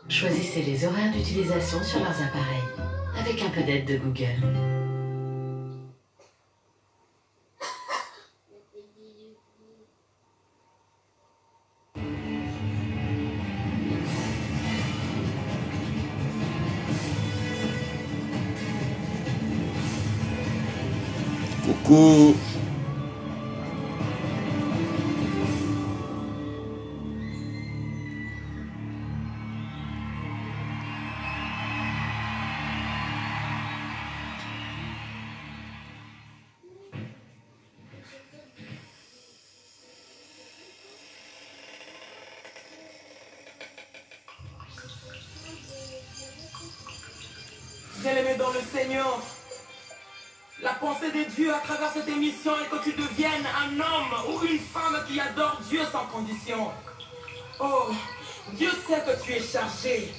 Choisissez les horaires d'utilisation sur leurs appareils, avec un peu d'aide de Google. Coucou. Bien-aimé dans le Seigneur, la pensée de Dieu à travers cette émission est que tu deviennes un homme ou une femme qui adore Dieu sans condition. Oh, Dieu sait que tu es chargé.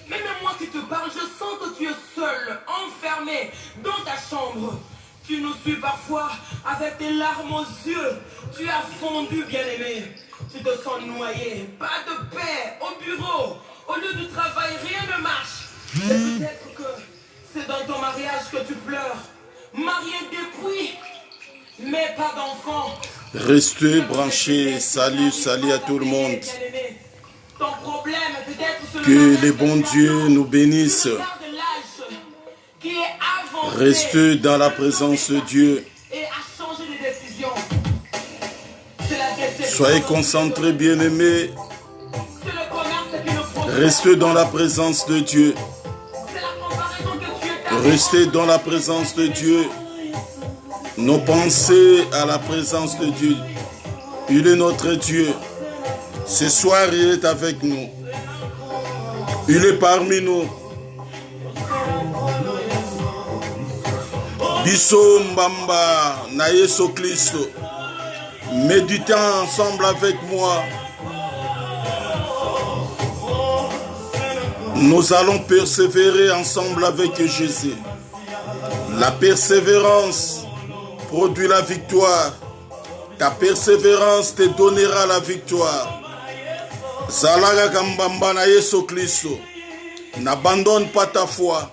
Même moi qui te parle, je sens que tu es seul, enfermé dans ta chambre. Tu nous suis parfois avec des larmes aux yeux. Tu as fondu, bien-aimé. Tu te sens noyé. Pas de paix au bureau. Au lieu du travail, rien ne marche. Et peut-être que c'est dans ton mariage que tu pleures. Marié depuis, mais pas d'enfant. Restez branchés. Salut à tout le monde. Ton problème, peut-être que les bons dieux nous bénissent. Restez dans la présence de Dieu. Soyez concentrés, bien-aimés. Restez dans la présence de Dieu. Restez dans la présence de Dieu. Nos pensées à la présence de Dieu. Il est notre Dieu. Ce soir, il est avec nous. Il est parmi nous. Biso Mbamba na Yesu Christo. Méditez ensemble avec moi. Nous allons persévérer ensemble avec Jésus. La persévérance produit la victoire. Ta persévérance te donnera la victoire. Zalaga Kambamba na Yesu Christo. N'abandonne pas ta foi.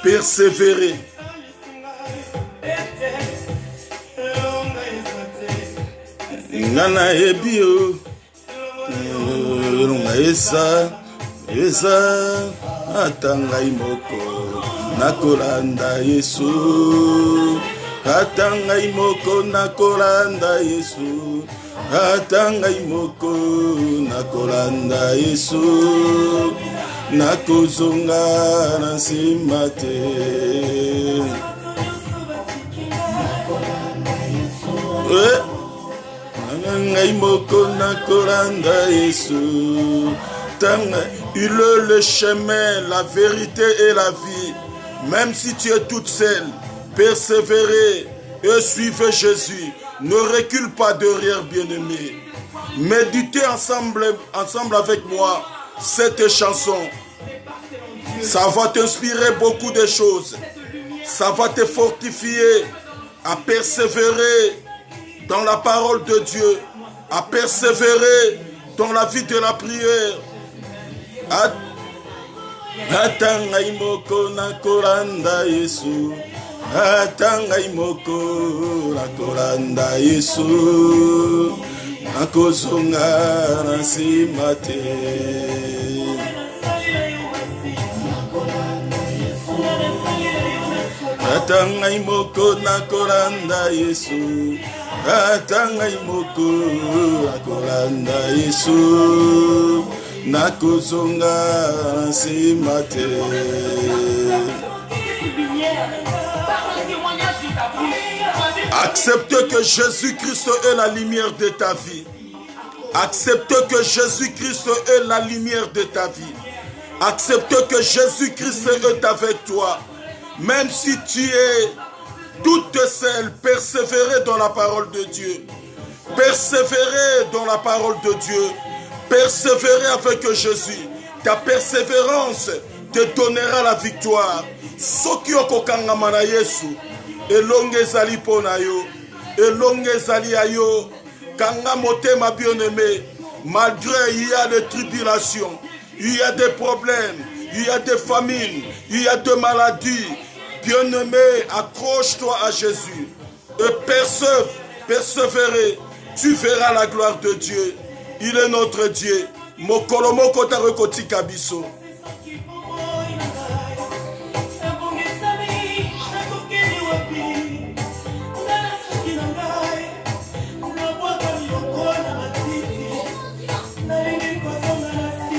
Persévérer. Nana ebio. Eza atangai moko nakolanda Yesu. Atangai moko nakolanda Yesu. Atangai moko nakolanda Yesu. Nakozonga na nsima te. Atangai moko nakolanda Yesu. Il est le chemin, la vérité et la vie. Même si tu es toute seule, persévérez et suivez Jésus. Ne recule pas derrière, bien-aimé. Méditez ensemble avec moi cette chanson. Ça va t'inspirer beaucoup de choses. Ça va te fortifier à persévérer dans la parole de Dieu, à persévérer dans la vie de la prière. Atangai moko nakolanda Yesu. Atangai moko nakolanda Yesu. Nakozonga na nsima te. Atangai moko nakolanda Yesu. Atangai moko nakolanda Yesu. Nakozonga nsima te. Accepte que Jésus-Christ est la lumière de ta vie. Accepte que Jésus-Christ est la lumière de ta vie. Accepte que Jésus-Christ est avec toi. Même si tu es toute seule, persévérer dans la parole de Dieu. Persévérer dans la parole de Dieu. Persévérer avec Jésus. Ta persévérance te donnera la victoire. Soki okokangama na Yesu, elonge ezali pona yo, elonge ezali ayo. Kanga motema bien-aimé, malgré il y a des tribulations, il y a des problèmes, il y a des famines, il y a des maladies. Bien-aimé, accroche-toi à Jésus et persévérer. Tu verras la gloire de Dieu. Il est notre Dieu. Mokolomoko tarekoti kabiso.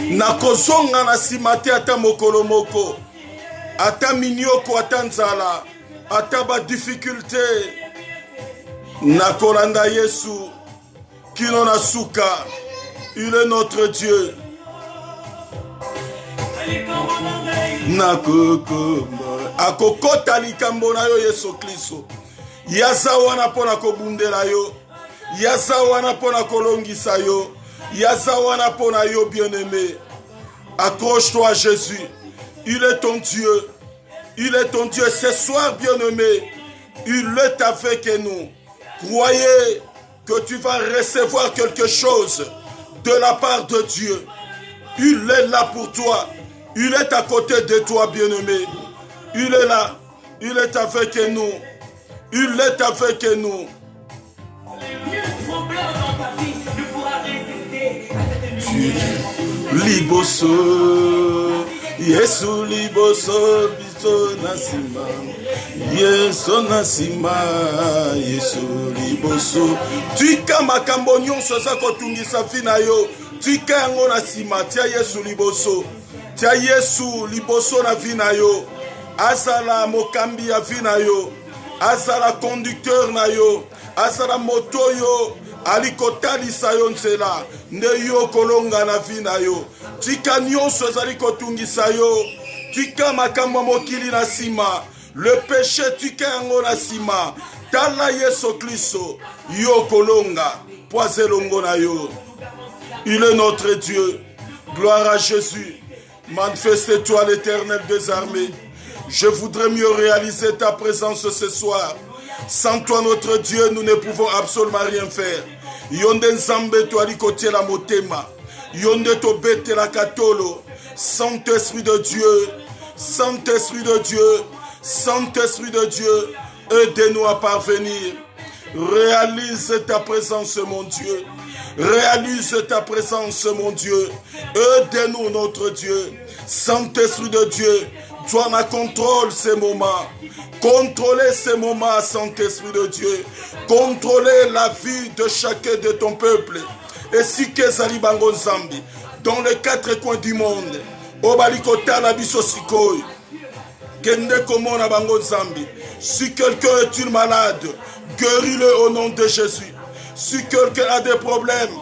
Nakozonga na simate ata mokolo moko, ata minyoko ata nzala, ata ba difficulté. Nakolanda Yesu kino na suka. Il est notre Dieu. Akokota likambo na yo Yesu Kristo. Yaza wana pona kobundela yo. Yaza wana pona kolongisa yo. Yaza wana pona yo bien-aimé. Accroche-toi à Jésus. Il est ton Dieu. Il est ton Dieu. Ce soir, bien-aimé, il est avec nous. Croyez que tu vas recevoir quelque chose de la part de Dieu. Il est là pour toi. Il est à côté de toi, bien-aimé. Il est là. Il est avec nous. Il est avec nous. Liboso, Yesu liboso, biso nasima, Yesu nasima, Yesu liboso. Tika makambo nyonso za kotungisa fina yo, tika yango nasima, tia Yesu liboso, tia Yesu liboso na vina yo, azala mokambi ya vina yo, azala conducteur na yo, azala moto yo, alikotalisa yo nzela nde yo kolonga na vina yo. Tika nyonso ezali kotungisa yo, tika makambo mokili na sima, le péché tika yango na sima, tala Yesu Kristo yo kolonga poazelongo na yo. Il est notre Dieu. Gloire à Jésus. Manifeste-toi l'Éternel des armées. Je voudrais mieux réaliser ta présence ce soir. Sans toi, notre Dieu, nous ne pouvons absolument rien faire. Yonde nzambe to alikotie la motema. Yonde to bete la katolo. Saint-Esprit de Dieu, Saint-Esprit de Dieu, Saint-Esprit de Dieu, aide-nous à parvenir. Réalise ta présence, mon Dieu. Réalise ta présence, mon Dieu. Aide-nous, notre Dieu. Saint-Esprit de Dieu, toi ma contrôle ces moments. Contrôlez ces moments, Saint-Esprit de Dieu. Contrôlez la vie de chacun de ton peuple. Et si Kezali Bango Zambi, dans les quatre coins du monde, Obalikota la Bisosikoy, Kende Komona Bango Zambi, si quelqu'un est une malade, guéris-le au nom de Jésus. Si quelqu'un a des problèmes,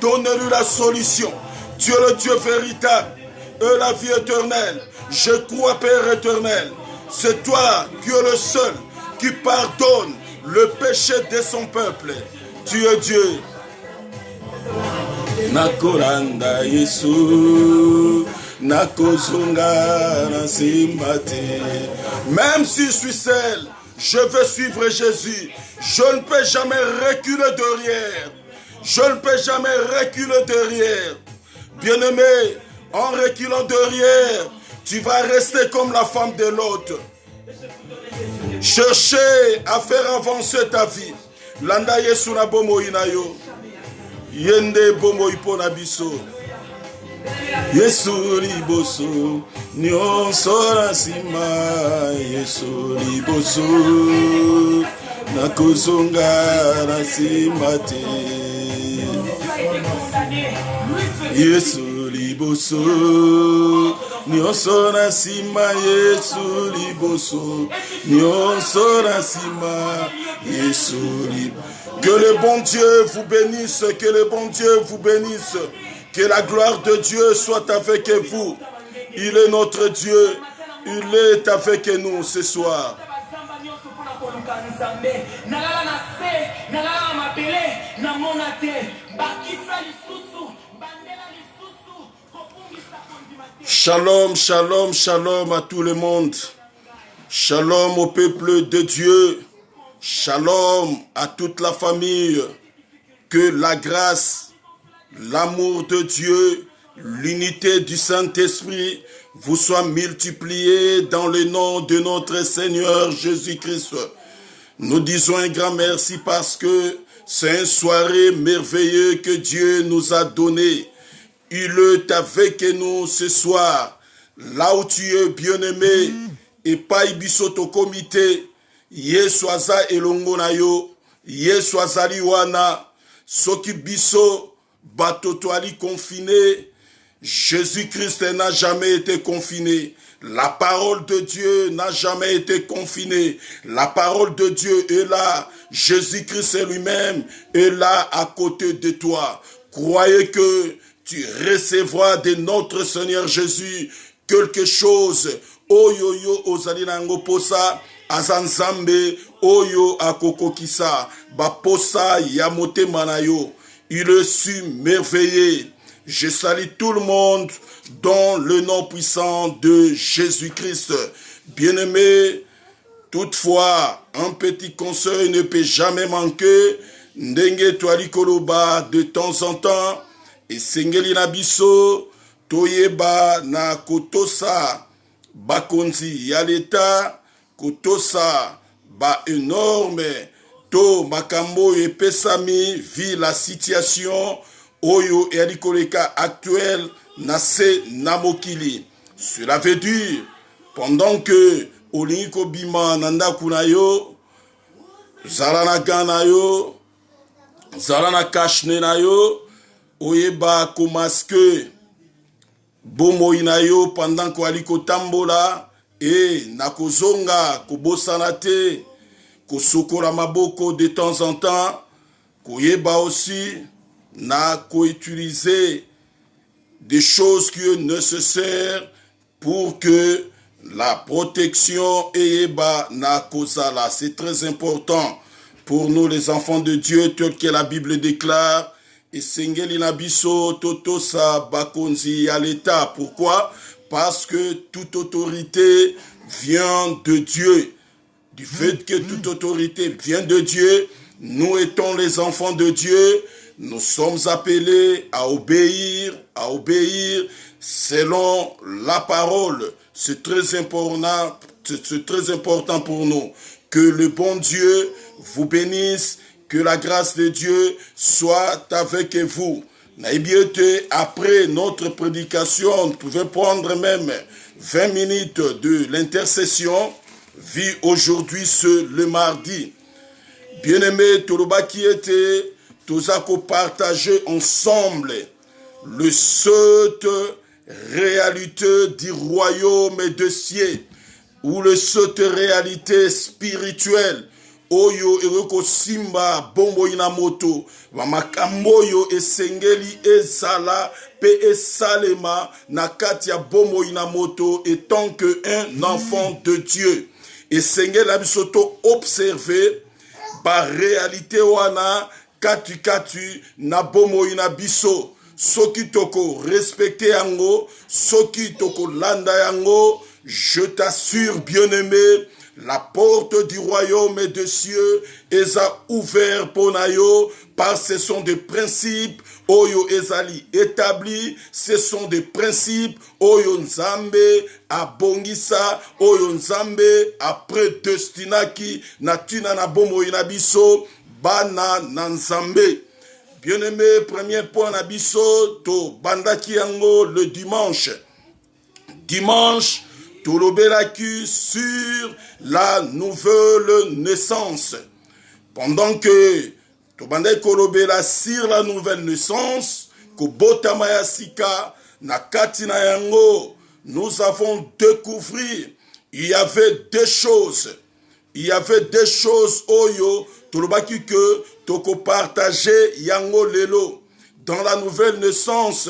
donne-lui la solution. Tu es le Dieu véritable et la vie éternelle. Je crois, Père éternel, c'est toi qui es le seul qui pardonne le péché de son peuple. Tu es Dieu. Nakolanda Yesu, nakozunga nasimbate. Même si je suis seul, je veux suivre Jésus. Je ne peux jamais reculer derrière. Je ne peux jamais reculer derrière. Bien-aimé, en reculant derrière, tu vas rester comme la femme de l'autre. Cherchez à faire avancer ta vie. Landa Yesu na bomo inayo. Yende bomo ipona biso. Yesu liboso. Nyonso na sima. Yesu liboso. Nakozonga na sima te. Yesu liboso. Nyonso na sima Yesu liboso. Nyonso na sima Yesu liboso. Que le bon Dieu vous bénisse, que le bon Dieu vous bénisse. Que la gloire de Dieu soit avec vous. Il est notre Dieu. Il est avec nous ce soir. Shalom, shalom, shalom à tout le monde. Shalom au peuple de Dieu. Shalom à toute la famille. Que la grâce, l'amour de Dieu, l'unité du Saint-Esprit vous soit multipliée dans le nom de notre Seigneur Jésus-Christ. Nous disons un grand merci parce que c'est une soirée merveilleuse que Dieu nous a donnée. Il est avec nous ce soir, là où tu es bien-aimé, et pas ibisoto comité, Yesu aza elongo na yo, Yesu azali wana, soki biso batoto ali confiné, Jésus-Christ n'a jamais été confiné. La parole de Dieu n'a jamais été confinée. La parole de Dieu est là. Jésus-Christ lui-même est là à côté de toi. Croyez que tu recevras de notre Seigneur Jésus quelque chose. Oyoyo ozali nango posa azanzambe oyo akokokisa baposa ya motema na yo. Il est su merveilleux. Je salue tout le monde dans le nom puissant de Jésus-Christ. Bien-aimé, toutefois, un petit conseil ne peut jamais manquer. Ndenge toali koloba de temps en temps. Et sengeli na biso, toyeba na kotosa bakonzi ya l'État, kotosa ba énorme, to makambo epesami, vi la situation oyo erikoleka actuel nase namokili. Cela veut dire, pendant que olingo bima nanda kunayo, zalana gana yo, zalana kashne na yo, oyeba komaske bomo inayo pendant ko aliko tambola et nakozonga kobosana te, kosokola maboko de temps en temps, koyeba aussi na co-utiliser des choses qui sont nécessaires pour que la protection eyeba na kozala. C'est très important pour nous les enfants de Dieu, tel que la Bible déclare. Et sengeli na biso totosa bakonzi à l'État. Pourquoi? Parce que toute autorité vient de Dieu. Du fait que toute autorité vient de Dieu, nous étant les enfants de Dieu, nous sommes appelés à obéir selon la parole. C'est très important pour nous. Que le bon Dieu vous bénisse, que la grâce de Dieu soit avec vous. Après notre prédication, on pouvait prendre même 20 minutes de l'intercession, vu aujourd'hui le mardi. Bien-aimés, Toloba qui était, tous à partager ensemble le cette réalité du royaume de cieux, ou le cette réalité spirituelle. Oyo eroko simba bombo inamoto wamakamboyo esengeli ezala pe esalema na kati ya bombo inamoto étant que un enfant de Dieu. Esengeli abisoto observer par réalité wana katu na bombo inabiso. Soki toko respecter yango, soki toko landa yango, je t'assure bien-aimé, la porte du royaume des cieux est ouverte pour nayo, parce que ce sont des principes oyo ezali établis, ce sont des principes oyo nzambe abongisa, oyo nzambe après destinaki na tina na bomo inabiso bana na nzambe. Bien-aimé, premier point na biso to bandaki yango le dimanche. Dimanche Tolobelaki sur la nouvelle naissance. Pendant que Tobandai Kolobela sur la nouvelle naissance, Kobotamaya Sika, Nakatina Yango, nous avons découvert, il y avait des choses. Il y avait des choses, Oyo, Tolobaki que Toko partageait Yango Lelo. Dans la nouvelle naissance,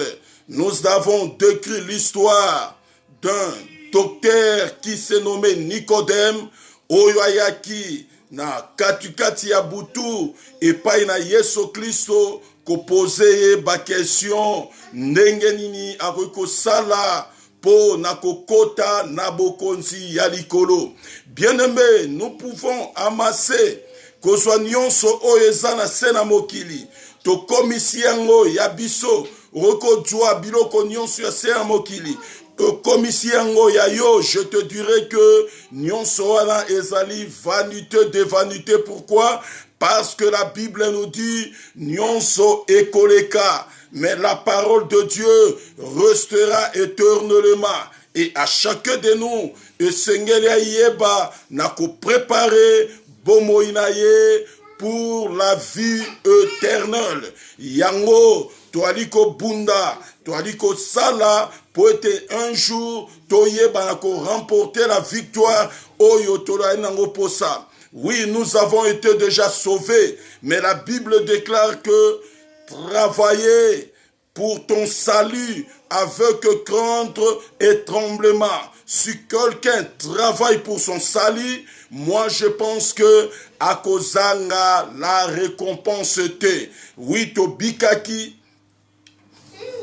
nous avons décrit l'histoire d'un docteur qui s'est nommé Nicodème, Oyoayaki, na katukati ya butu, et pas na Yesu Christo, ko pose ba question, ndenge nini akoki sala, po na kokota na bokonzi ya likolo. Bien-aimé, nous pouvons amasser, kozwa nyonso oyo eza na se na mokili, tokomisi yango ya biso, okozwa biloko nyonso ya se ya mokili okomisi yango ya yo, je te dirai que nyonso wana ezali vanité de vanité. Pourquoi? Parce que la Bible nous dit nyonso ekoleka, mais la parole de Dieu restera éternellement. Et à chacun de nous, esengeli ayeba na ko préparer bomoinaye pour la vie éternelle. Yango toaliko bunda, toaliko sala, pour être un jour toyeba na ko remporter la victoire oyo tola nango posa. Oui, nous avons été déjà sauvés, mais la Bible déclare que travailler pour ton salut avec crainte et tremblement. Si quelqu'un travaille pour son salut, moi je pense que akozanga la récompense te. Oui, tobikaki,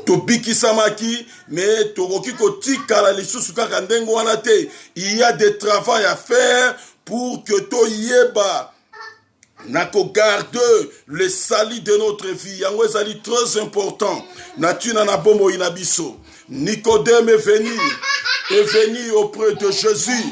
tobikisamaki, mais tokoki kotika la lisusu kaka ndengo wana te. Il y a des travail à faire pour que toyeba nako garde le salut de notre vie. Yango ezali très important. Natina na bomo inabiso. Nicodème est venu auprès de Jésus.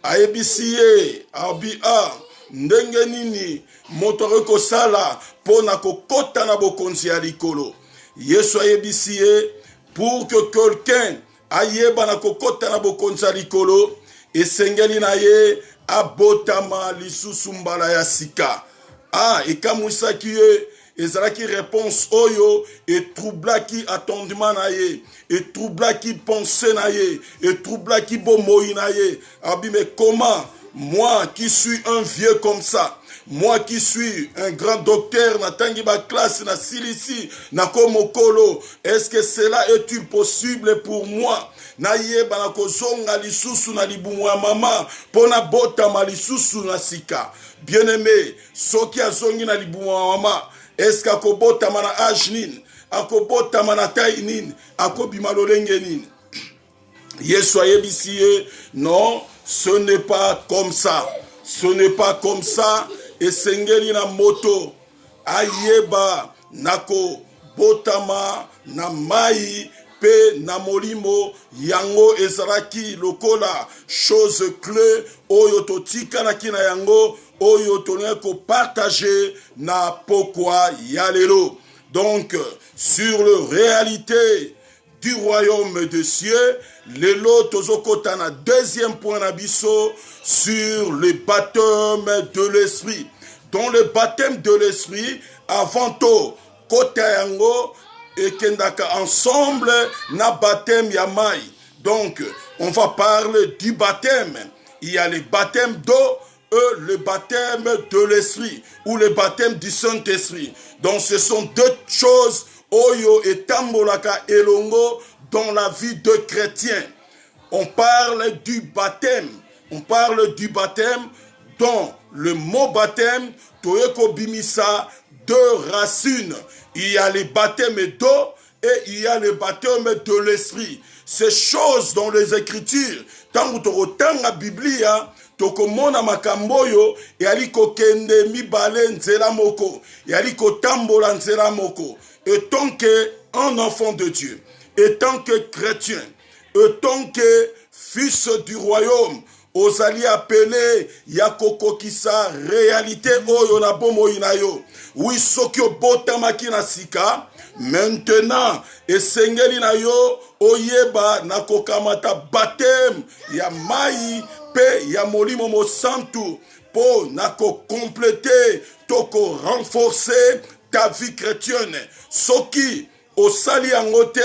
Aebisie, abia, ndenge nini, motore ko sala, pona ko kota na bokonzi ya likolo. Yesu aebisie, pour que quelqu'un ayeba na ko kota na bokonzi ya likolo, esengeli na ye, abotama lisusu mbala ya sika. Ah, ekamwisaki ye, ezalaki réponse oyo, et troublaki attendement na ye, et troublaki pensée na ye, et troublaki bomoi na ye. Abi, mais comment, moi qui suis un vieux comme ça, moi qui suis un grand docteur, na tangi ba classe, na silisi, na komokolo, est-ce que cela est-il possible pour moi? Na yeba na kozonga lisusu na libumu ya mama, pona botama lisusu na sika. Bien-aimé, soki azongi na libumu ya mama, est-ce qu'akobotama na âge nini? Akobotama na taille nini? Akobima lolenge nini? Yesu ayebisi ye, non, ce n'est pas comme ça. Ce n'est pas comme ça. Esengeli na moto, ayeba nako botama na mai, pe na molimo, yango ezalaki lokola chose clé, oyo totika na kina yango, oyo tonia ko partager na pokwa yalelo. Donc, sur la réalité du royaume des cieux, lelo tozokota na deuxième point na biso, sur le baptême de l'esprit. Dans le baptême de l'esprit, avant to kota yango, et kendaka ensemble na baptême yamai. Donc, on va parler du baptême. Il y a le baptême d'eau et le baptême de l'esprit, ou le baptême du Saint-Esprit. Donc, ce sont deux choses, oyo et tambolaka elongo, dans la vie de chrétien. On parle du baptême. On parle du baptême dans le mot baptême, toyeko bimisa, deux racines. Il y a le baptême d'eau et il y a le baptême de l'esprit. Ces choses dans les Écritures, tant que tu as la Bible, tokomona makamboyo, et aliko kende mibale nzela moko, et aliko tambola nzela moko. Et tant qu'un enfant de Dieu, et tant que chrétien, et tant que fils du royaume, ozali appelé yakoko kisa réalité oyo na bomo inayo. Oui, soki obotamaki na sika, maintenant esengeli na yo oyeba na kokamata baptême ya mai pe ya molimo mosantu po na ko compléter toko renforcer ta vie chrétienne. Soki osali angote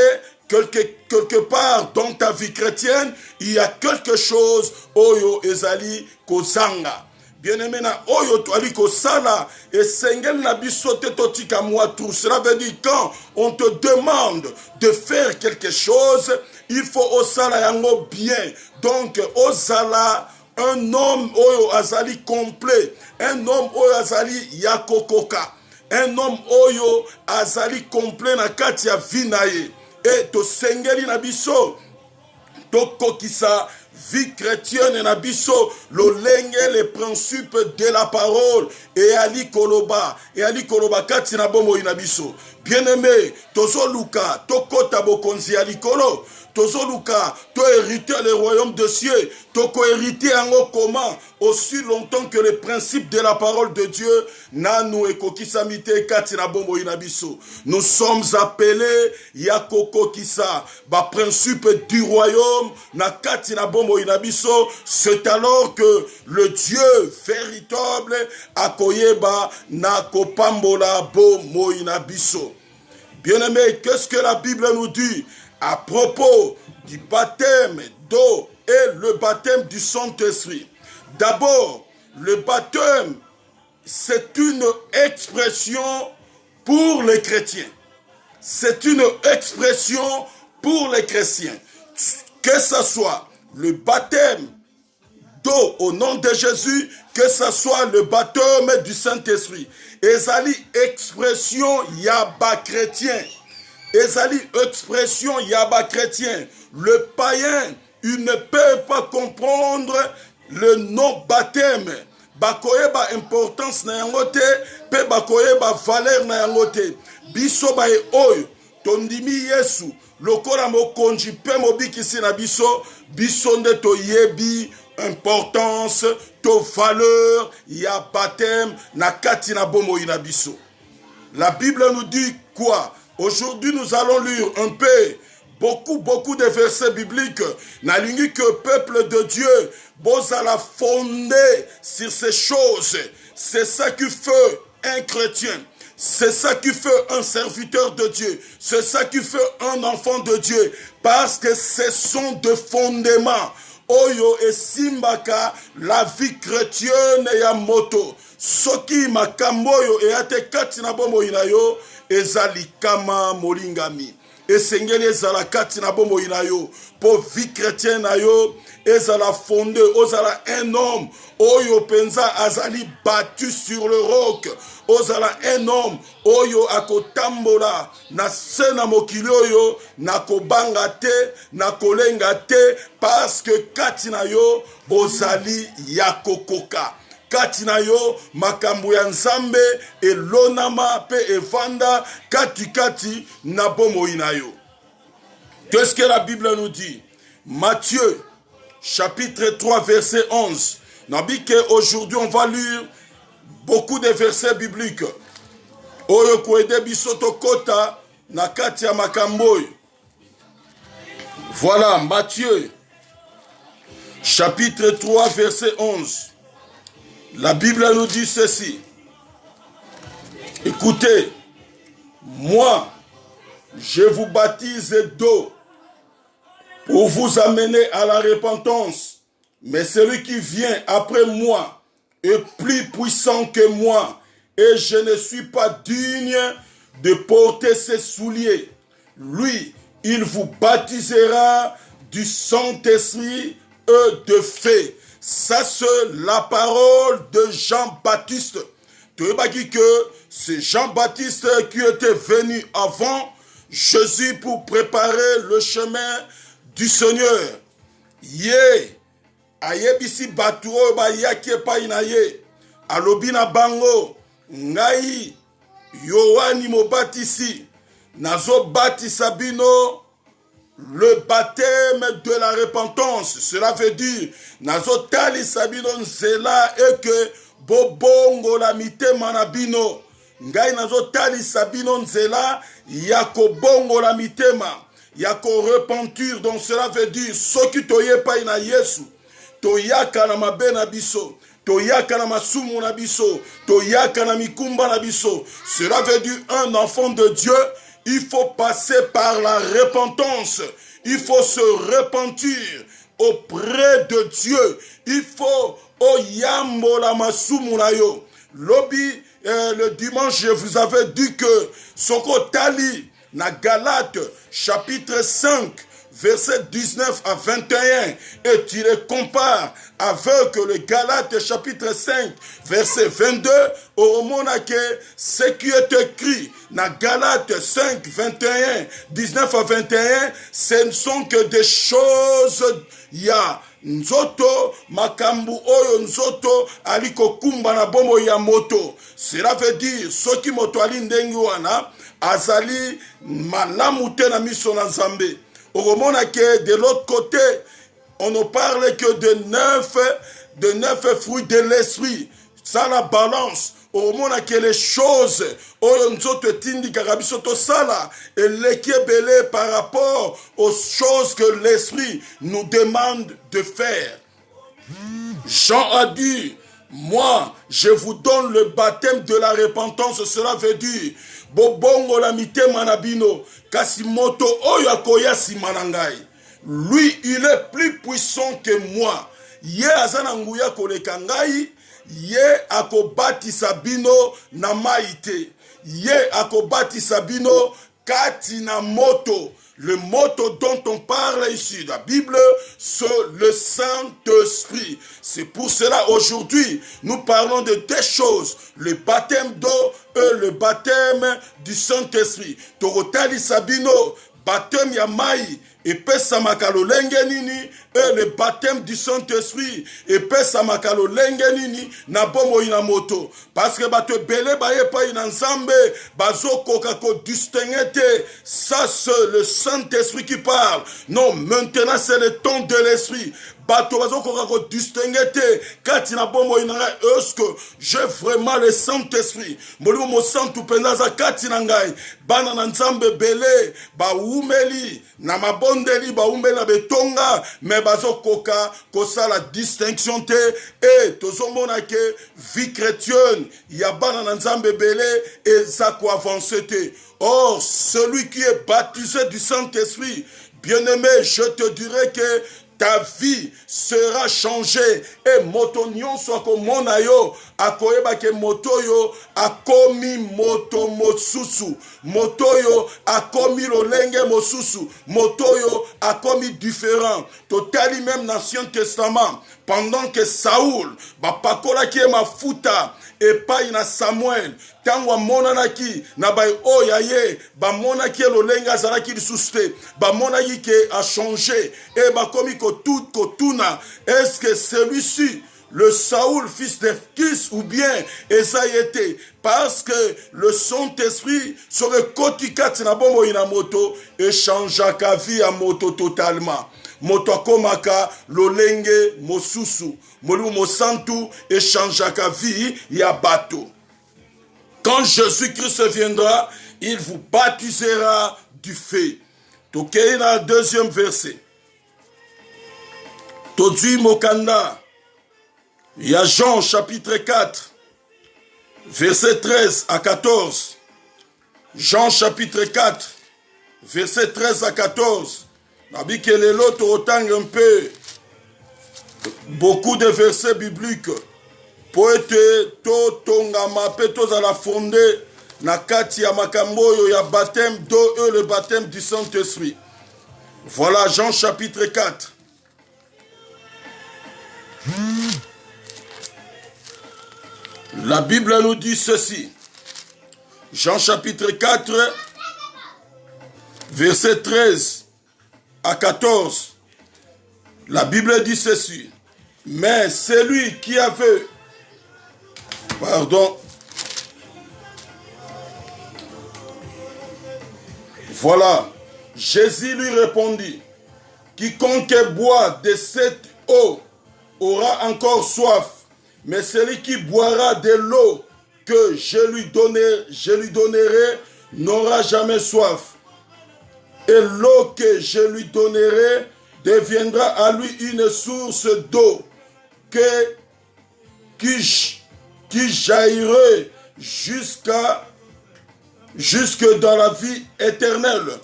quelque part dans ta vie chrétienne, il y a quelque chose oyo ezali kozanga. Bien-aimé na oyo toali kosala et sengel na bisote totika moi tout. Cela veut dire quand on te demande de faire quelque chose, il faut osala yango bien. Donc osala un homme oyo azali complet, un homme oyo azali yakokoka, un homme oyo azali complet na kati ya vie na ye. Et to sengeli na biso to kokisa vie chrétienne na biso lolenge les principes de la parole et ali koloba kati na bomoi na biso. Bien-aimé, tozo luka tokota bokonzi ali kolo, tozo luka to hériter le royaume de cieux, to ko hériter ango comment aussi longtemps que les principes de la parole de Dieu nanu ekokisamite kati na bomoi na biso. Nous sommes appelés ya kokokisa ba principe du royaume na kati na bomoi na biso. C'est alors que le Dieu véritable akoyeba na kopambola bomoi na biso. Bien-aimé, qu'est-ce que la Bible nous dit à propos du baptême d'eau et le baptême du Saint-Esprit? D'abord, le baptême, c'est une expression pour les chrétiens. C'est une expression pour les chrétiens. Que ce soit le baptême d'eau au nom de Jésus, que ce soit le baptême du Saint-Esprit. Ezali expression yaba chrétien. Ezali expression yaba chrétien. Le païen, il ne peut pas comprendre le nom baptême. Bakoyeba importance na yangote, pe bakoyeba valeur na yangote. Biso ba e oyo, tondimi Yesu, lokola mokonji pe mobikisi na biso, biso nde to yebi importance, to valeur, ya baptême, na kati na bomoi na biso. La Bible nous dit quoi? Aujourd'hui, nous allons lire un peu, beaucoup de versets bibliques. Na lingi que peuple de Dieu, bozala fondé sur ces choses. C'est ça qui fait un chrétien. C'est ça qui fait un serviteur de Dieu. C'est ça qui fait un enfant de Dieu. Parce que ce sont des fondements. Oyo esimbaka la vie chrétienne ya moto. Soki makamboyo e ate kati na bomoi na yo ezali kama molingami. Esengeli ezala kati na bomoi na yo po vie chrétienne na yo ezala fondé, ozala un homme oyo penza azali battu sur le roc. Ozala un homme oyo akotambola na sena mokili oyo nakobanga te nakolenga te parce que kati na yo bozali yakokoka. Kati na yo makambo ya nzambe elonama pe evanda kati na bomoi na yo. Qu'est-ce que la Bible nous dit? Matthieu chapitre 3 verset 11. Nabike aujourd'hui on va lire beaucoup de versets bibliques. Oyo kwede bisoto kota na kati ya makamboy. Voilà, Matthieu chapitre 3 verset 11. La Bible nous dit ceci. Écoutez, moi, je vous baptise d'eau pour vous amener à la repentance. Mais celui qui vient après moi est plus puissant que moi, et je ne suis pas digne de porter ses souliers. Lui, il vous baptisera du Saint-Esprit et de feu. Ça, c'est la parole de Jean-Baptiste. Tu vois que c'est Jean-Baptiste qui était venu avant Jésus pour préparer le chemin du Seigneur. Yé, ayebisi batuo ba yake pa inaye, alobina bango, ngai, Yohani mo batisi, nazo batisa bino, le baptême de la repentance. Cela veut dire, nazo tali sabino nzela et que bobongo la mitema na bino. Ngai nazo tali sabino nzela, yako bongo la mitema. Yako repentir, donc cela veut dire, soki toye pa ina Yesu, toyaka na mabe na biso, toyaka na masumu na biso, toyaka na mikumba na biso. Cela veut dire, un enfant de Dieu, il faut passer par la repentance. Il faut se repentir auprès de Dieu. Il faut oyambo la masumu na yo. Lobi, le dimanche, je vous avais dit que soko tali na Galates chapitre 5 verset 19 à 21 et tu les compares avec le Galates chapitre 5 verset 22 au moment que ce qui est écrit na Galates 5 21 19 à 21 ce ne sont que des choses ya nzoto makambu oyo nzoto aliko kumba na bombo ya moto. Cela veut dire soki moto ali ndengi wana azali malamu te na miso na Nzambe. Okomona que de l'autre côté on ne parle que de neuf fruits de l'esprit. Ça la balance. Au moment que les choses, par rapport aux choses que l'esprit nous demande de faire. Jean a dit, moi, je vous donne le baptême de la repentance. Cela veut dire, bobongo la mite manabino, kasimoto oyakoya simanangai. Lui, il est plus puissant que moi. Ye azananguya kolekangai. Ye akobati sabino na maite. Ye akobati sabino kati na moto. Le moto dont on parle ici, la Bible, c'est le Saint-Esprit. C'est pour cela aujourd'hui, nous parlons de deux choses. Le baptême d'eau et le baptême du Saint-Esprit. Torotali sabino, baptême ya mai. Et pesa makalo lengenini et le baptême du Saint-Esprit et pesa makalo lengenini na bomo ina moto parce que bato belé baye pa ina nzambe bazo koka ko distinguer ça c'est le Saint-Esprit qui parle. Non, maintenant c'est le temps de l'esprit. Bato bazo koka ko distinguer kati na bomo ina est-ce que j'ai vraiment le Saint-Esprit? Molimo mo santu penza kati na ngai bana na nzambe belé ba umeli na mabondeli ba umela betonga mais bazo koka kosa la distinction te et tozomona ke vie chrétienne ya bana na nzambe belé et ça ko avancer te. Or celui qui est baptisé du Saint-Esprit, bien-aimé, je te dirais que ta vie sera changée et moto nyonso akomona yo akoyeba ke moto yo akomi moto mosusu, moto yo akomi lolenge mosusu, moto yo akomi différent. Totali même dans l'Ancien Testament pendant que Saoul bapakola ki mafuta epai na Samuel tango amonanaki na bai oyaye bamonaki lolenge azalaki lisuste bamonaki ke a changé et bakomi kotuna est-ce que celui-ci le Saoul fils de Kis ou bien Esaïe était parce que le Saint-Esprit serait kotikati na bombo ina moto et changeaka vie à moto totalement. Moto akomaka lolenge mosusu molu mosantu et changeaka vie ya bato. Quand Jésus-Christ viendra, il vous baptisera du feu. Tokei na deuxième verset. Todui mokanda. Il y a Jean chapitre 4, verset 13 à 14. Jean chapitre 4, verset 13 à 14. Un peu beaucoup de versets bibliques pour être tongama petos à la fondée na kati ya makamboyo ya baptême d'eau et le baptême du Saint-Esprit. Voilà Jean chapitre 4. La Bible nous dit ceci. Jean chapitre 4, verset 13 à 14. La Bible dit ceci. Mais celui qui avait... Pardon. Voilà. Jésus lui répondit. Quiconque boit de cette eau aura encore soif. Mais celui qui boira de l'eau que je lui donnerai n'aura jamais soif. Et l'eau que je lui donnerai deviendra à lui une source d'eau qui jaillirait jusque dans la vie éternelle.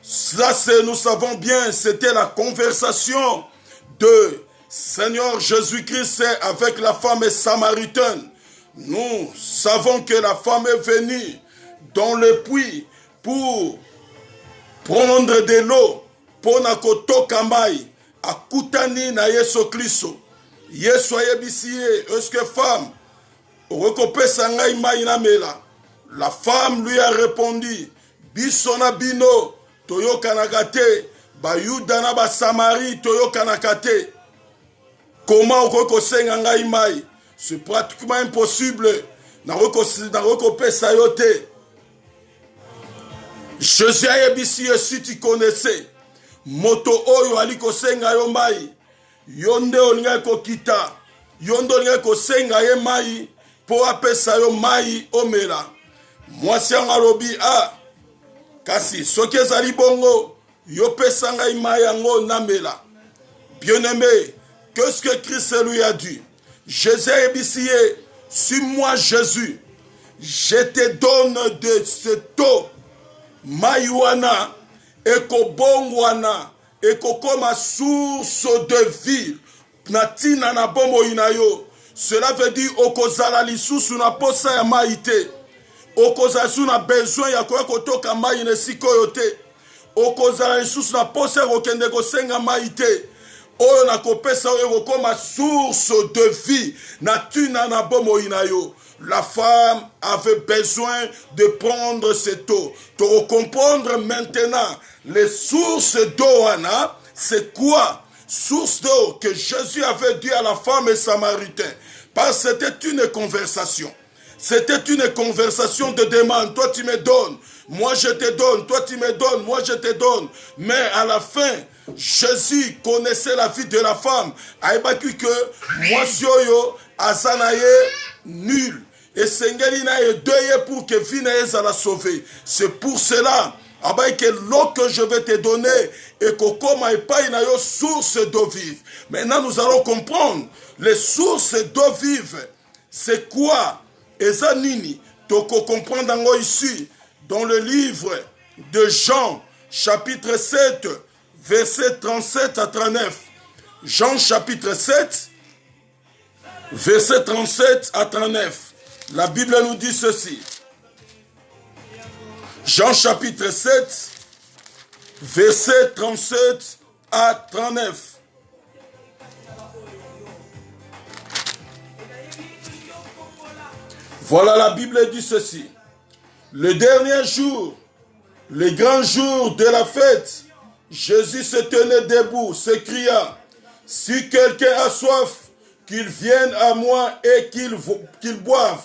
Ça, nous savons bien, c'était la conversation de Seigneur Jésus-Christ avec la femme samaritaine. Nous savons que la femme est venue dans le puits pour prendre de l'eau pour na kotoka mai akutani na Yesu Kristo. Yesu ayebisiye, est-ce que femme okopesa ngai mai na mela? La femme lui a répondu, biso na bino toyokanaka te, bayuda na basamari toyokanaka te. Comment on senga ngai mai? C'est pratiquement impossible. Jésus a yebisi si tu connaissais. Moto oyo aliko senga yo mai. Yonde olinga kokita. Yonde olinga kosenga ye mai. Po apesa yo mai omela. Mwasi anga lobi kasi soki ezali bongo. Yo pesa ngai mai yango namela. Bien-aimé, qu'est-ce que Christ lui a dit? Jésus a yebisi si moi Jésus, je te donne de cette eau. Maïwana, ekobongwana, ekokoma source de vie. Natina na bomo inayo. Cela veut dire okozala lisusu na posa ya maite. Okozala su na besoin ya kotoka mai ne sikoyo te. Okozala lisusu na posa ya kokende kosenga maite. Oyo na kopesa oyo ekokoma source de vie. Natina na bomo inayo. La femme avait besoin de prendre cette eau. Pour comprendre maintenant les sources d'eau, c'est quoi? Source d'eau que Jésus avait dit à la femme samaritaine. Parce que c'était une conversation. C'était une conversation de demande. Toi tu me donnes, moi je te donne. Toi tu me donnes, moi je te donne. Mais à la fin, Jésus connaissait la vie de la femme. Aïbaku que moi soyo azanaye nul. Et Sengeli n'a deuil pour que Vinaïs la sauver. C'est pour cela que l'eau que je vais te donner et que pas une source d'eau vive. Maintenant nous allons comprendre les sources d'eau vive. C'est quoi? Et ça nini? Donc on comprend ici dans le livre de Jean chapitre 7 verset 37 à 39. Jean chapitre 7 verset 37 à 39. La Bible nous dit ceci. Jean chapitre 7, verset 37 à 39. Voilà, la Bible dit ceci. Le dernier jour, le grand jour de la fête, Jésus se tenait debout, s'écria, si quelqu'un a soif, qu'il vienne à moi et qu'il boive.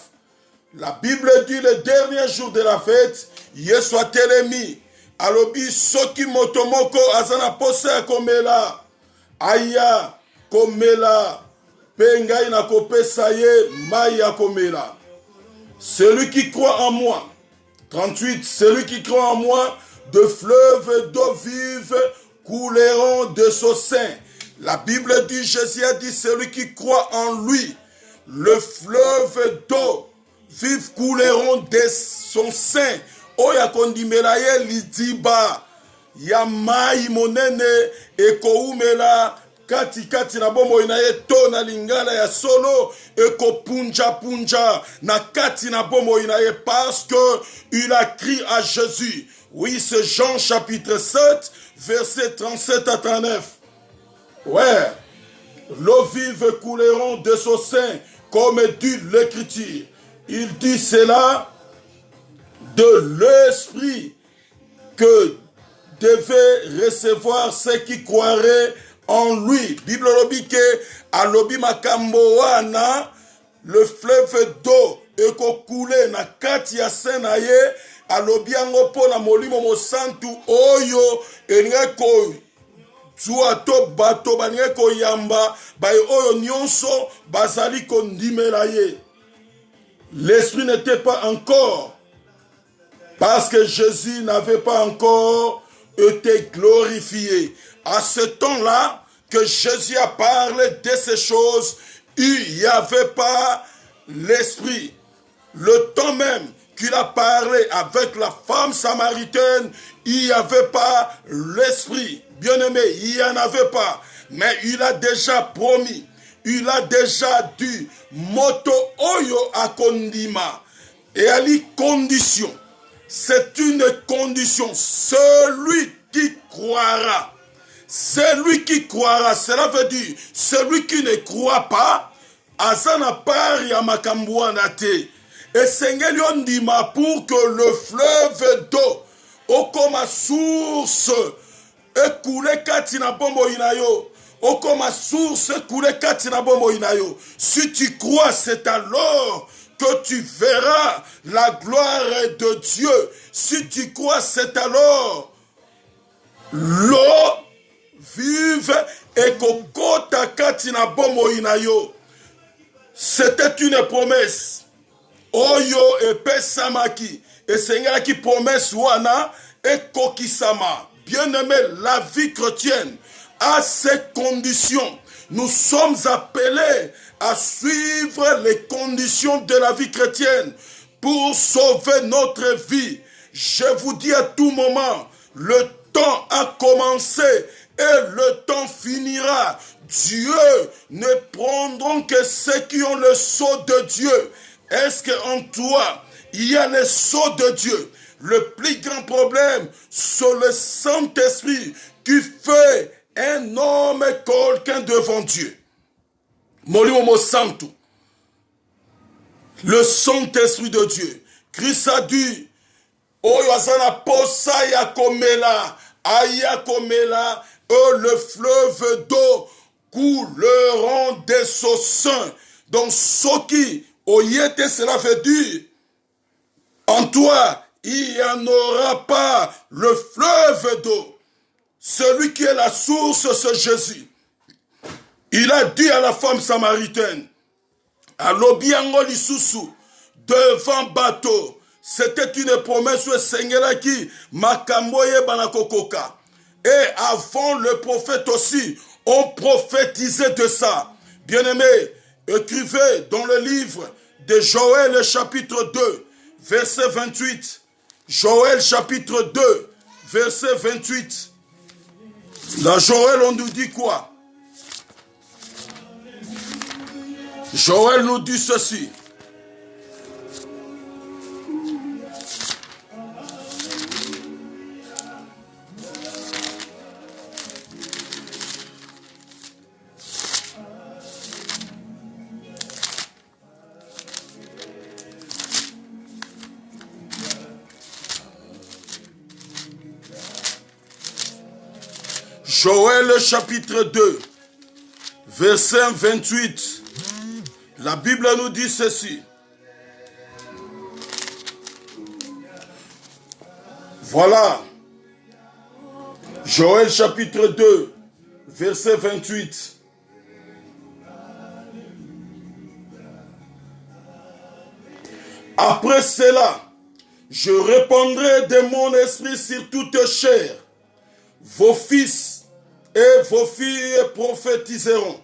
La Bible dit le dernier jour de la fête, Yesu atelemi, alobi soki motomoko azana posa komela, aya komela, pengai na kopesa ye maya komela. Celui qui croit en moi, 38, celui qui croit en moi, de fleuves d'eau vive couleront de son sein. La Bible dit, Jésus a dit, celui qui croit en lui, le fleuve d'eau vive couleront de son sein. Oya kondimela ye lidiba ya mai monene ekoumela kati na bomo inaye to na lingala ya solo punja na kati na bomo inaye parce que il a crié à Jésus. Oui, c'est Jean chapitre 7 verset 37 à 39. Ouais, l'eau vive couleront de son sein comme dit l'Écriture. Il dit cela de l'esprit que devait recevoir ceux qui croiraient en lui. Bible lobike alobi makambo wana le fleuve d'eau eko couler na kati ya sena ye alobi yango pona molimo mosantu oyo engeko tuwa to bato baneko yamba bay oyo nyonso bazali kondimela ye. L'esprit n'était pas encore, parce que Jésus n'avait pas encore été glorifié. À ce temps-là, que Jésus a parlé de ces choses, il n'y avait pas l'esprit. Le temps même qu'il a parlé avec la femme samaritaine, il n'y avait pas l'esprit. Bien-aimé, il n'y en avait pas. Mais il a déjà promis. Il a déjà dit, moto oyo akondima. Et ali condition. C'est une condition. Celui qui croira. Celui qui croira. Cela veut dire, celui qui ne croit pas, azana pari ya makambo wana te. Et sengeli ondima pour que le fleuve d'eau, okoma source, ekule kati na bombo inayo. okoma source coulée kati na bomoi na yo. Si tu crois, c'est alors que tu verras la gloire de Dieu. Si tu crois, c'est alors l'eau vive et kokota kati na bomoi na yo. C'était une promesse. Oyo epesamaki. Et Seigneur qui promesse wana et kokisama. Bien-aimé, la vie chrétienne a ces conditions. Nous sommes appelés à suivre les conditions de la vie chrétienne pour sauver notre vie. Je vous dis à tout moment, le temps a commencé et le temps finira. Dieu ne prendront que ceux qui ont le sceau de Dieu. Est-ce qu'en toi, il y a le sceau de Dieu? Le plus grand problème, c'est le Saint-Esprit qui fait un homme et quelqu'un devant Dieu. Molimo Santo. Le Saint-Esprit de Dieu. Christ a dit, Oyo azana posa ya komela, aya komela, le fleuve d'eau couleront des eaux saints. Donc, ce qui, oyete, cela veut dire, en toi, il n'y en aura pas le fleuve d'eau. Celui qui est la source, c'est Jésus. Il a dit à la femme samaritaine, à l'obiango lisusu, devant bateau, c'était une promesse au Seigneur qui makamboye banakokoka. Et avant le prophète aussi, on prophétisait de ça. Bien-aimé, écrivez dans le livre de Joël chapitre 2, verset 28. Joël chapitre 2, verset 28. Dans Joël, on nous dit quoi? Joël nous dit ceci. Joël chapitre 2, verset 28. La Bible nous dit ceci. Voilà. Joël chapitre 2, verset 28. Après cela, je répandrai de mon esprit sur toute chair. Vos fils et vos filles prophétiseront.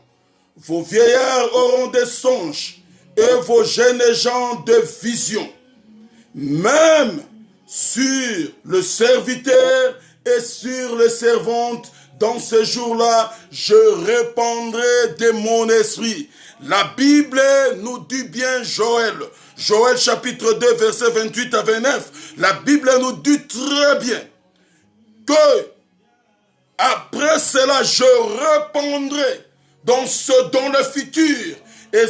Vos vieillards auront des songes et vos jeunes gens de visions. Même sur le serviteur et sur les servantes, dans ce jour-là, je répandrai de mon esprit. La Bible nous dit bien Joël. Joël chapitre 2, verset 28 à 29. La Bible nous dit très bien que après cela, je répondrai dans le futur. Et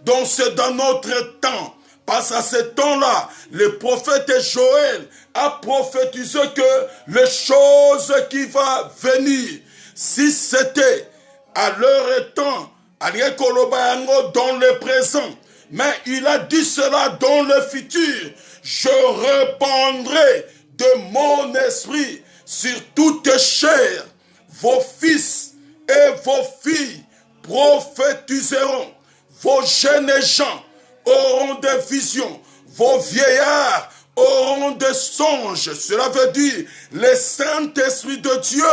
donc c'est dans notre temps. Parce qu'à ce temps-là, le prophète Joël a prophétisé que les choses qui vont venir, si c'était à leur temps, dans le présent, mais il a dit cela dans le futur. Je répandrai de mon esprit sur toute chair. Vos fils et vos filles prophétiseront. Vos jeunes gens auront des visions. Vos vieillards auront des songes. Cela veut dire le Saint-Esprit de Dieu.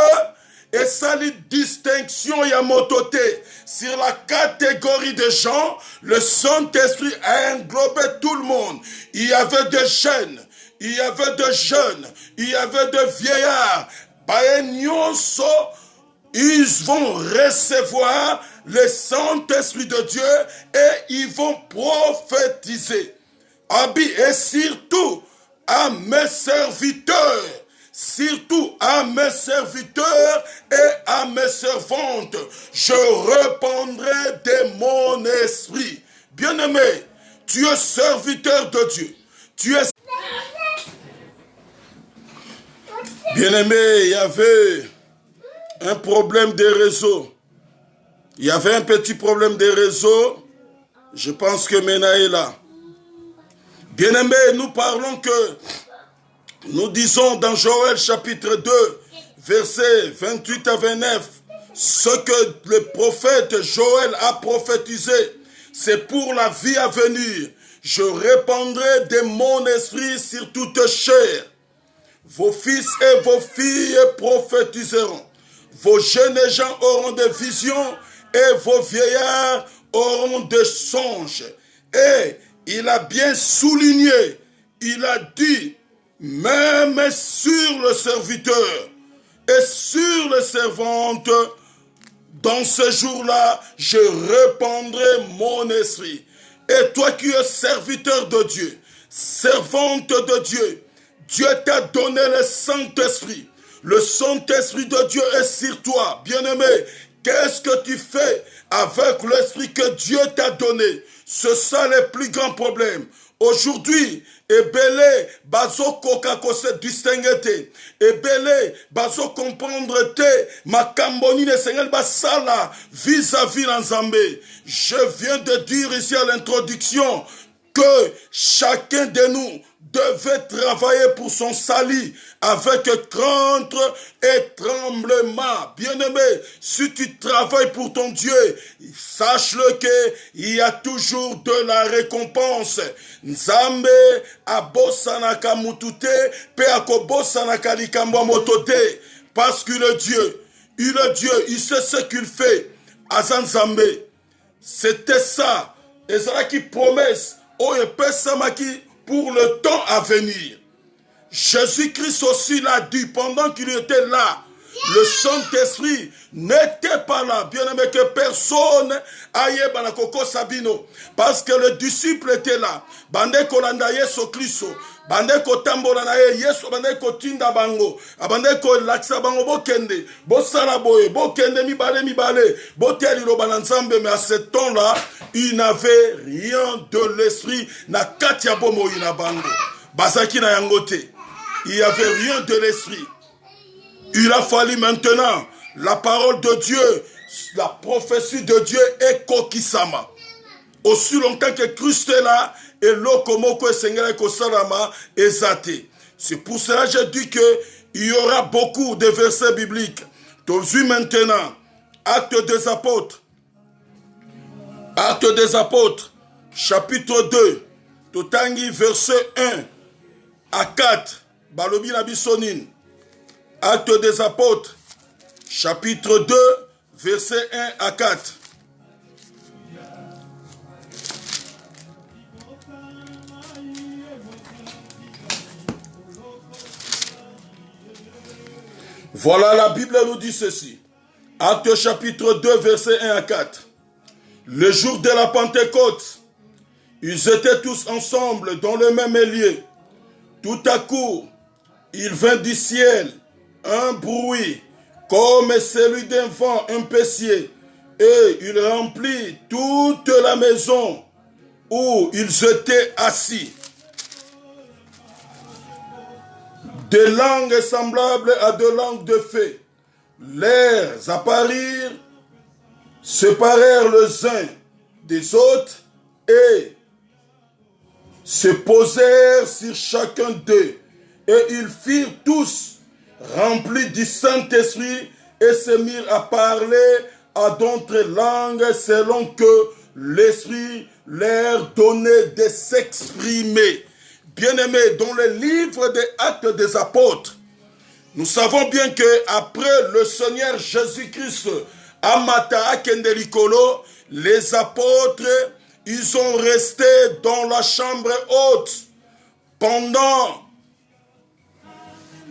Et ça, les distinctions y a mototé. Sur la catégorie de gens, le Saint-Esprit a englobé tout le monde. Il y avait des jeunes, il y avait des jeunes, il y avait des vieillards. Ils vont recevoir le Saint-Esprit de Dieu et ils vont prophétiser. Et surtout à mes serviteurs. Surtout à mes serviteurs et à mes servantes, je répandrai de mon esprit. Bien-aimé, tu es serviteur de Dieu. Tu es... Bien-aimé, il y avait un problème des réseaux. Il y avait un petit problème des réseaux. Je pense que Mena est là. Bien-aimés, nous parlons que, nous disons dans Joël chapitre 2, versets 28 à 29, ce que le prophète Joël a prophétisé, c'est pour la vie à venir. Je répandrai de mon esprit sur toute chair. Vos fils et vos filles prophétiseront. Vos jeunes gens auront des visions et vos vieillards auront des songes. Et il a bien souligné, il a dit, même sur le serviteur et sur les servantes, dans ce jour-là, je répandrai mon esprit. Et toi qui es serviteur de Dieu, servante de Dieu, Dieu t'a donné le Saint-Esprit. Le Saint-Esprit de Dieu est sur toi. Bien-aimé, qu'est-ce que tu fais avec l'esprit que Dieu t'a donné? C'est ça le plus grand problème. Aujourd'hui, ebele bazo koka ko se distinguer te, ebele bazo comprendre te makamboni ne Seigneur basala vis-à-vis l'Nzambé. Je viens de dire ici à l'introduction que chacun de nous devait travailler pour son salut avec crainte et tremblement. Bien-aimé, si tu travailles pour ton Dieu, sache-le qu'il y a toujours de la récompense. Nzambe abosanaka mutute pe akobosanaka likambo motote, parce qu'il est Dieu. Il est Dieu, il sait ce qu'il fait. Azanzambe, c'était ça. Et ça qui promesse Oyepesamaki pour le temps à venir. Jésus-Christ aussi l'a dit pendant qu'il était là. Le Saint-Esprit n'était pas là. Bien aimé, que personne aille banakoko sabino. Parce que le disciple était là. Bande kolanda Yesu Kristo. Bande kotambola na Yesu, bande kotinda bango. Bande ko laksa bango bokende. Bosala boye, bokende mibale. Boteli lo bananzambe, mais à ce temps-là, il n'avait rien de l'esprit na katia bomo ina bango. Bazaki na yangote. Il n'y avait rien de l'esprit. Il a fallu maintenant la parole de Dieu, la prophétie de Dieu est kokisama. Aussi longtemps que Christ est là, et l'okomoko et Seigneur Kosalama est zaté. C'est pour cela que je dis qu'il y aura beaucoup de versets bibliques. Donc, maintenant, Actes des Apôtres. Actes des Apôtres, chapitre 2. Totangi, verset 1 à 4. Balobi Nabisonine. Actes des Apôtres, chapitre 2, versets 1 à 4. Voilà, la Bible nous dit ceci. Actes chapitre 2, versets 1 à 4. Le jour de la Pentecôte, ils étaient tous ensemble dans le même lieu. Tout à coup, il vint du ciel un bruit comme celui d'un vent impétueux, et il remplit toute la maison où ils étaient assis. Des langues semblables à des langues de feu leur apparurent, séparèrent les uns des autres et se posèrent sur chacun d'eux. Et ils furent tous remplis du Saint-Esprit et se mirent à parler à d'autres langues selon que l'Esprit leur donnait de s'exprimer. Bien-aimés, dans le livre des Actes des Apôtres, nous savons bien que après le Seigneur Jésus-Christ, Amata Akendelikolo, les apôtres, ils sont restés dans la chambre haute pendant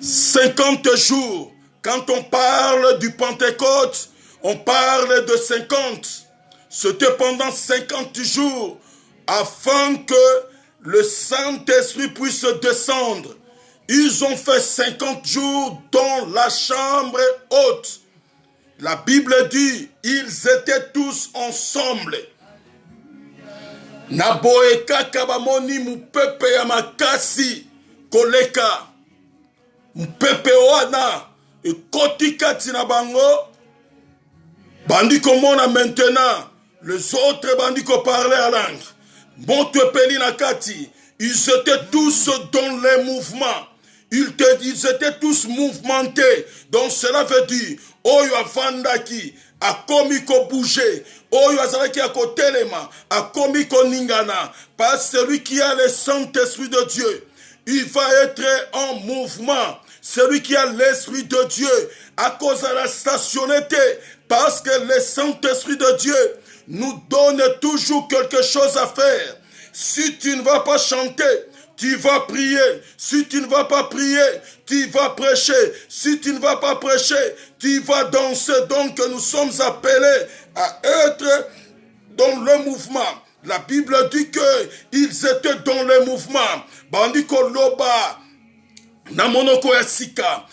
50 jours. Quand on parle du Pentecôte, on parle de 50. C'était pendant 50 jours afin que le Saint-Esprit puisse descendre. Ils ont fait 50 jours dans la chambre haute. La Bible dit, ils étaient tous ensemble. Naboeka kabamoni mupepe ya makasi koleka. Mpepe wana ekoti kati na bango, bandi komona maintenant, les autres bandi ko parler à langue. Monte peli na kati, ils étaient tous dans les mouvements. Ils étaient tous mouvementés. Donc cela veut dire, oyo avandaki, akomi ko bouger, oyo azalaki a ko telema, akomi ko ningana. Parce que celui qui a le Saint-Esprit de Dieu, il va être en mouvement. Celui qui a l'Esprit de Dieu, à cause de la stationnalité, parce que le Saint-Esprit de Dieu nous donne toujours quelque chose à faire. Si tu ne vas pas chanter, tu vas prier. Si tu ne vas pas prier, tu vas prêcher. Si tu ne vas pas prêcher, tu vas danser. Donc nous sommes appelés à être dans le mouvement. La Bible dit qu'ils étaient dans le mouvement. Bandi koloba, na monoko ya sika.